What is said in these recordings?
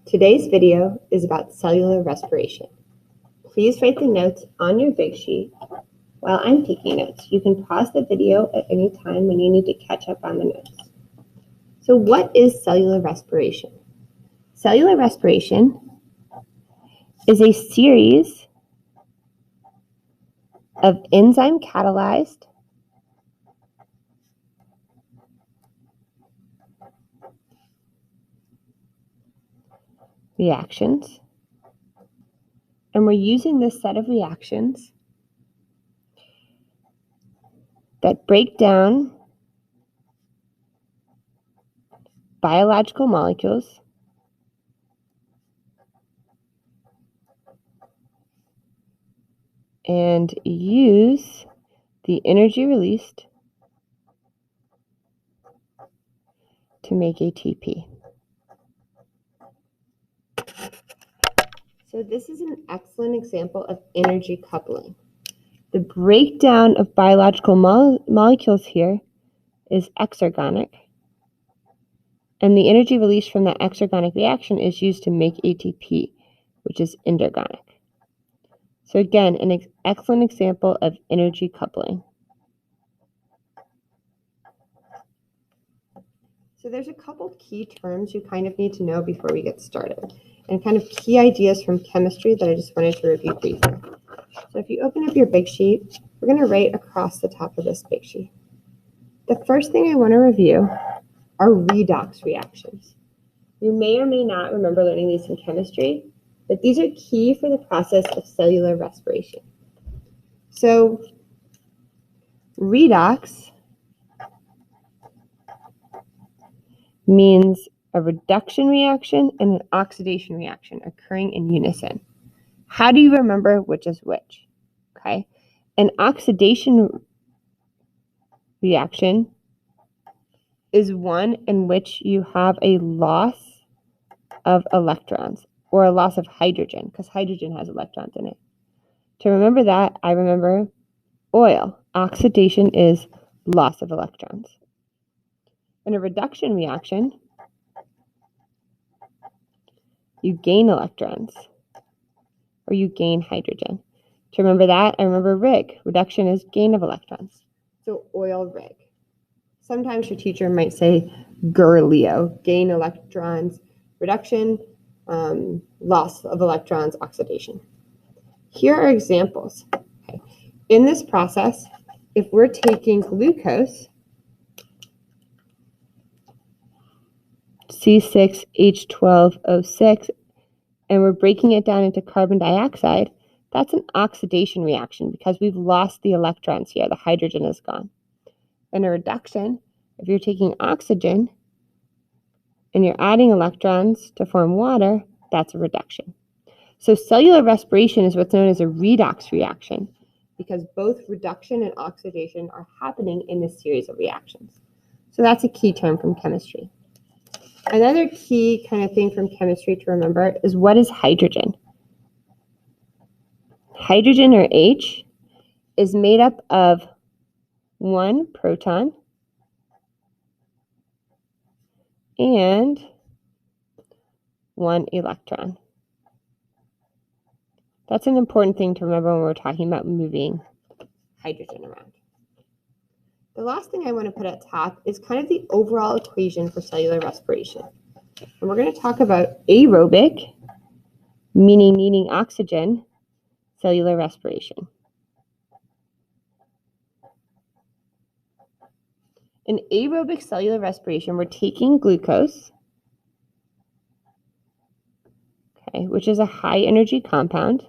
Today's video is about cellular respiration. Please write the notes on your big sheet while I'm taking notes. You can pause the video at any time when you need to catch up on the notes. So what is cellular respiration? Cellular respiration is a series of enzyme-catalyzed reactions, and we're using this set of reactions that break down biological molecules and use the energy released to make ATP. So this is an excellent example of energy coupling. The breakdown of biological molecules here is exergonic, and the energy released from that exergonic reaction is used to make ATP, which is endergonic. So again, an excellent example of energy coupling. So there's a couple key terms you kind of need to know before we get started, and kind of key ideas from chemistry that I just wanted to review briefly. So if you open up your big sheet, we're going to write across the top of this big sheet. The first thing I want to review are redox reactions. You may or may not remember learning these in chemistry, but these are key for the process of cellular respiration. So redox means a reduction reaction and an oxidation reaction occurring in unison. How do you remember which is which? Okay. An oxidation reaction is one in which you have a loss of electrons or a loss of hydrogen, because hydrogen has electrons in it. To remember that, I remember oil. Oxidation is loss of electrons. In a reduction reaction, you gain electrons or you gain hydrogen. To remember that, I remember Rig. Reduction is gain of electrons. So oil Rig. Sometimes your teacher might say GER-LEO, gain electrons, reduction, loss of electrons, oxidation. Here are examples. Okay. In this process, if we're taking glucose, C6H12O6, and we're breaking it down into carbon dioxide, that's an oxidation reaction because we've lost the electrons here. The hydrogen is gone. In a reduction, if you're taking oxygen and you're adding electrons to form water, that's a reduction. So cellular respiration is what's known as a redox reaction because both reduction and oxidation are happening in this series of reactions. So that's a key term from chemistry. Another key kind of thing from chemistry to remember is what is hydrogen? Hydrogen, or H, is made up of one proton and one electron. That's an important thing to remember when we're talking about moving hydrogen around. The last thing I want to put at top is kind of the overall equation for cellular respiration. And we're going to talk about aerobic, meaning needing oxygen, cellular respiration. In aerobic cellular respiration, we're taking glucose, okay, which is a high energy compound,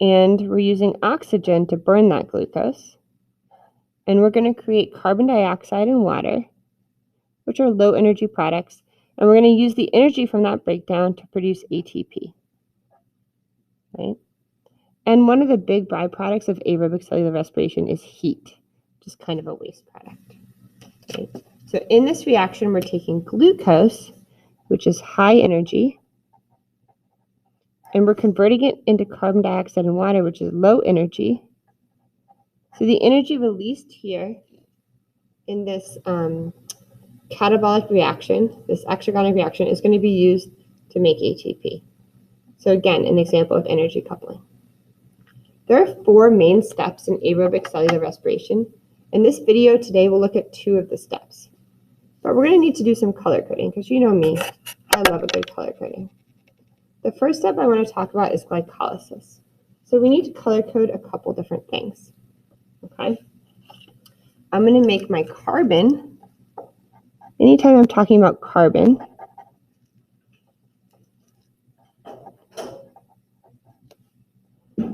and we're using oxygen to burn that glucose. And we're going to create carbon dioxide and water, which are low energy products, and we're going to use the energy from that breakdown to produce ATP. Right? And one of the big byproducts of aerobic cellular respiration is heat, which is kind of a waste product. Right? So in this reaction, we're taking glucose, which is high energy, and we're converting it into carbon dioxide and water, which is low energy. So the energy released here in this catabolic reaction, this exergonic reaction, is going to be used to make ATP. So again, an example of energy coupling. There are 4 main steps in aerobic cellular respiration. In this video today, we'll look at 2 of the steps. But we're going to need to do some color coding because you know me, I love a good color coding. The first step I want to talk about is glycolysis. So we need to color code a couple different things. Okay? I'm going to make my carbon, anytime I'm talking about carbon,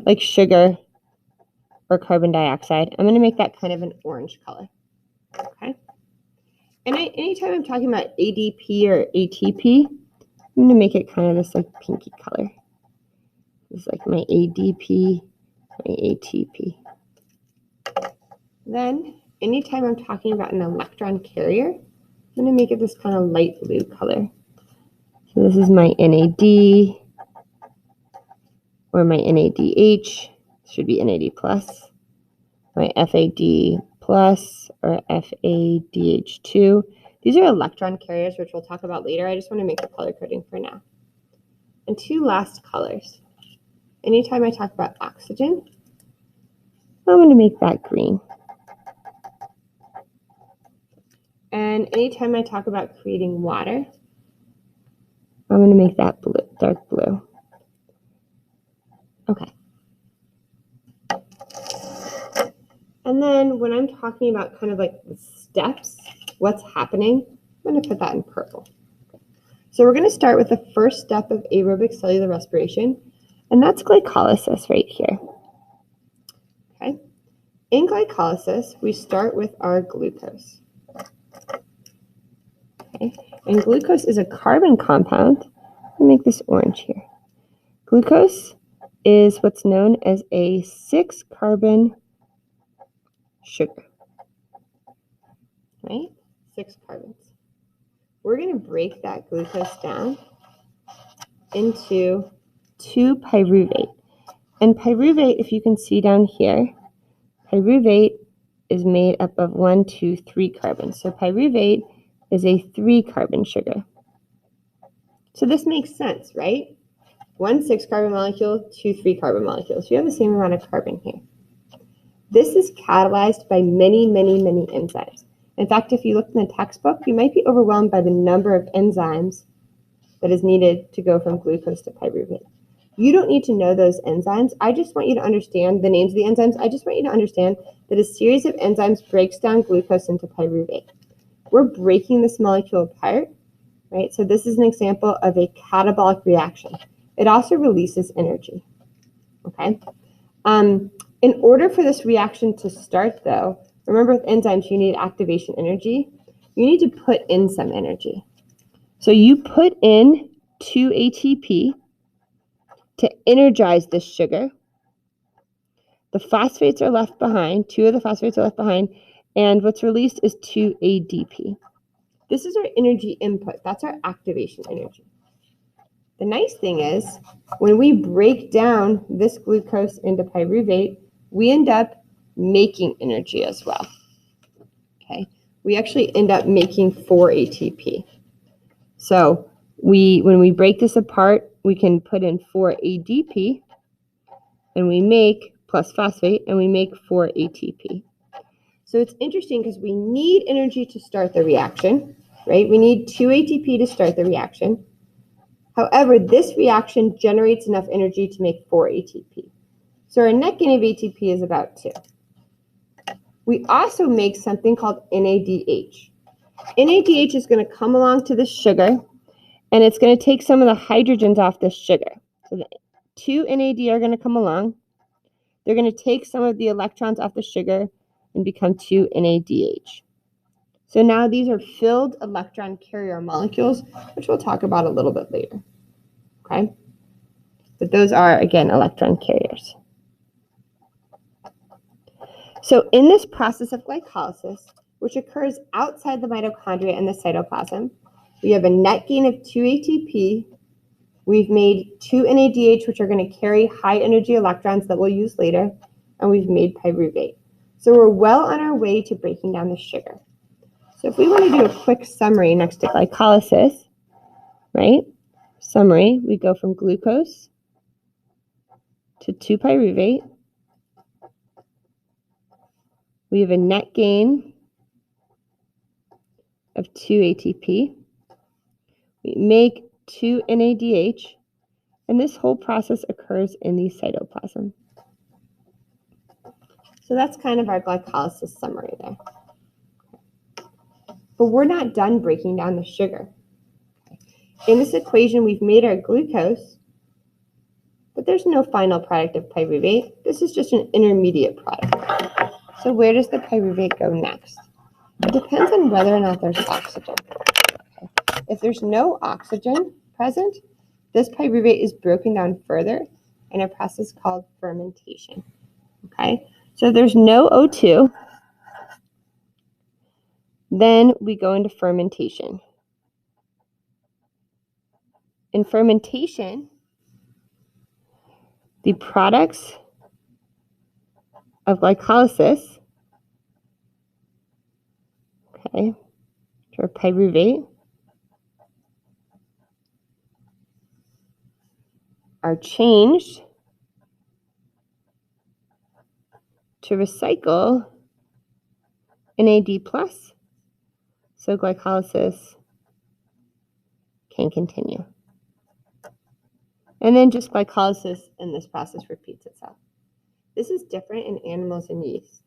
like sugar or carbon dioxide, I'm going to make that kind of an orange color. Okay? And anytime I'm talking about ADP or ATP, I'm going to make it kind of this like pinky color. This is like my ADP, my ATP. Then, anytime I'm talking about an electron carrier, I'm going to make it this kind of light blue color. So this is my NAD, or my NADH, should be NAD+, my FAD+, or FADH2. These are electron carriers, which we'll talk about later. I just want to make the color coding for now. And 2 last colors. Anytime I talk about oxygen, I'm going to make that green. And anytime I talk about creating water, I'm going to make that blue, dark blue. Okay. And then when I'm talking about kind of like the steps, what's happening, I'm going to put that in purple. So we're going to start with the first step of aerobic cellular respiration, and that's glycolysis right here. Okay. In glycolysis, we start with our glucose. Okay. And glucose is a carbon compound. Let me make this orange here. Glucose is what's known as a 6-carbon sugar. Right? 6 carbons. We're going to break that glucose down into 2-pyruvate. And pyruvate, if you can see down here, pyruvate is made up of 1, 2, 3 carbons. So pyruvate is a 3-carbon sugar. So this makes sense, right? 1 6-carbon molecule, 2 3-carbon molecules. You have the same amount of carbon here. This is catalyzed by many, many, many enzymes. In fact, if you look in the textbook, you might be overwhelmed by the number of enzymes that is needed to go from glucose to pyruvate. You don't need to know those enzymes. I just want you to understand the names of the enzymes. I just want you to understand that a series of enzymes breaks down glucose into pyruvate. We're breaking this molecule apart, right? So this is an example of a catabolic reaction. It also releases energy, okay? In order for this reaction to start, though, remember with enzymes, you need activation energy. You need to put in some energy. So you put in 2 ATP to energize this sugar. The phosphates are left behind. 2 of the phosphates are left behind. And what's released is 2 ADP. This is our energy input. That's our activation energy. The nice thing is, when we break down this glucose into pyruvate, we end up making energy as well. Okay, we actually end up making 4 ATP. So when we break this apart, we can put in 4 ADP, and we make, plus phosphate, and we make 4 ATP. So it's interesting because we need energy to start the reaction, right? We need 2 ATP to start the reaction. However, this reaction generates enough energy to make 4 ATP. So our net gain of ATP is about 2. We also make something called NADH. NADH is going to come along to the sugar, and it's going to take some of the hydrogens off this sugar. So the 2 NAD are going to come along. They're going to take some of the electrons off the sugar and become 2 NADH. So now these are filled electron carrier molecules, which we'll talk about a little bit later. Okay? But those are, again, electron carriers. So in this process of glycolysis, which occurs outside the mitochondria and the cytoplasm, we have a net gain of 2 ATP. We've made 2 NADH, which are going to carry high energy electrons that we'll use later, and we've made pyruvate. So we're well on our way to breaking down the sugar. So if we want to do a quick summary next to glycolysis, right? Summary, we go from glucose to 2-pyruvate. We have a net gain of 2 ATP. We make 2 NADH, and this whole process occurs in the cytoplasm. So that's kind of our glycolysis summary there. But we're not done breaking down the sugar. In this equation, we've made our glucose, but there's no final product of pyruvate. This is just an intermediate product. So where does the pyruvate go next? It depends on whether or not there's oxygen. Okay. If there's no oxygen present, this pyruvate is broken down further in a process called fermentation. Okay, so there's no O2. Then we go into fermentation. In fermentation, the products of glycolysis, okay, or pyruvate, are changed to recycle NAD+, so glycolysis can continue. And then just glycolysis in this process repeats itself. This is different in animals and yeast.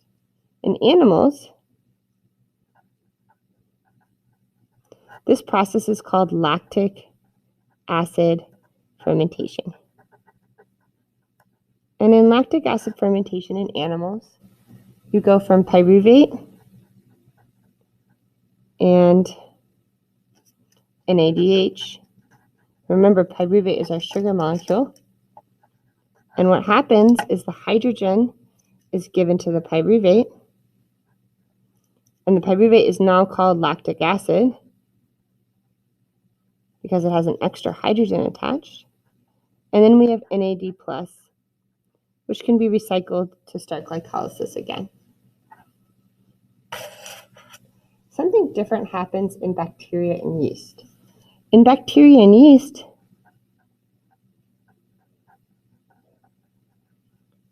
In animals, this process is called lactic acid fermentation. And in lactic acid fermentation in animals, you go from pyruvate and NADH. Remember, pyruvate is our sugar molecule. And what happens is the hydrogen is given to the pyruvate. And the pyruvate is now called lactic acid because it has an extra hydrogen attached. And then we have NAD+, which can be recycled to start glycolysis again. Something different happens in bacteria and yeast. In bacteria and yeast,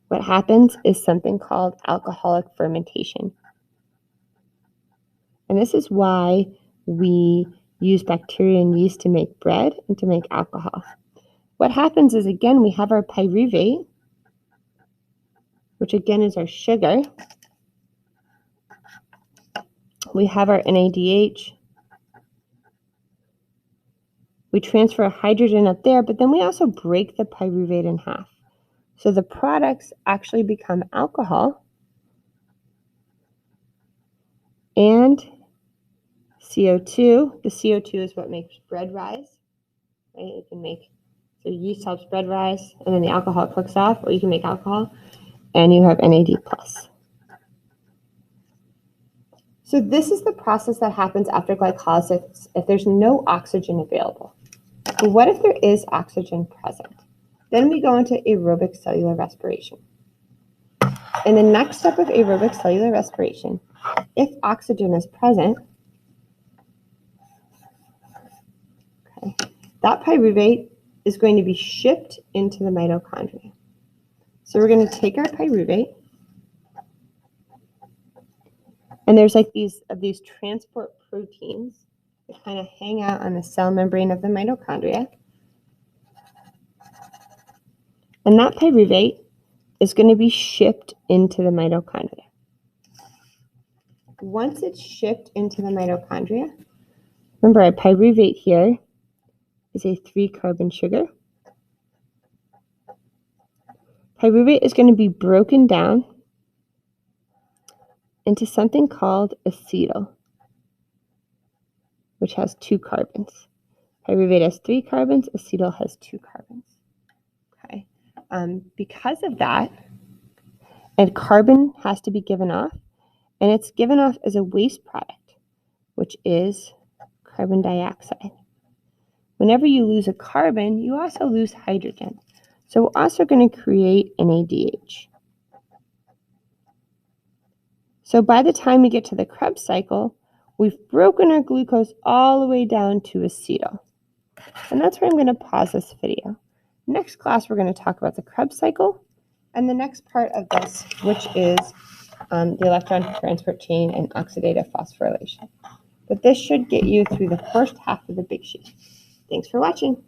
what happens is something called alcoholic fermentation. And this is why we use bacteria and yeast to make bread and to make alcohol. What happens is, again, we have our pyruvate, which again is our sugar. We have our NADH. We transfer a hydrogen up there, but then we also break the pyruvate in half. So the products actually become alcohol and CO2. The CO2 is what makes bread rise, right? It can make, so yeast helps bread rise, and then the alcohol cooks off, or you can make alcohol, and you have NAD+. So this is the process that happens after glycolysis if there's no oxygen available. But what if there is oxygen present? Then we go into aerobic cellular respiration. In the next step of aerobic cellular respiration, if oxygen is present, okay, that pyruvate is going to be shipped into the mitochondria. So we're going to take our pyruvate, and there's like these transport proteins that kind of hang out on the cell membrane of the mitochondria. And that pyruvate is going to be shipped into the mitochondria. Once it's shipped into the mitochondria, remember our pyruvate here is a 3-carbon sugar. Pyruvate is going to be broken down into something called acetyl, which has 2 carbons. Pyruvate has 3 carbons, acetyl has 2 carbons. Okay. Because of that, a carbon has to be given off, and it's given off as a waste product, which is carbon dioxide. Whenever you lose a carbon, you also lose hydrogen. So we're also going to create NADH. So by the time we get to the Krebs cycle, We've broken our glucose all the way down to acetyl. And that's where I'm going to pause this video. Next class, we're going to talk about the Krebs cycle and the next part of this, which is the electron transport chain and oxidative phosphorylation. But this should get you through the first half of the big sheet. Thanks for watching.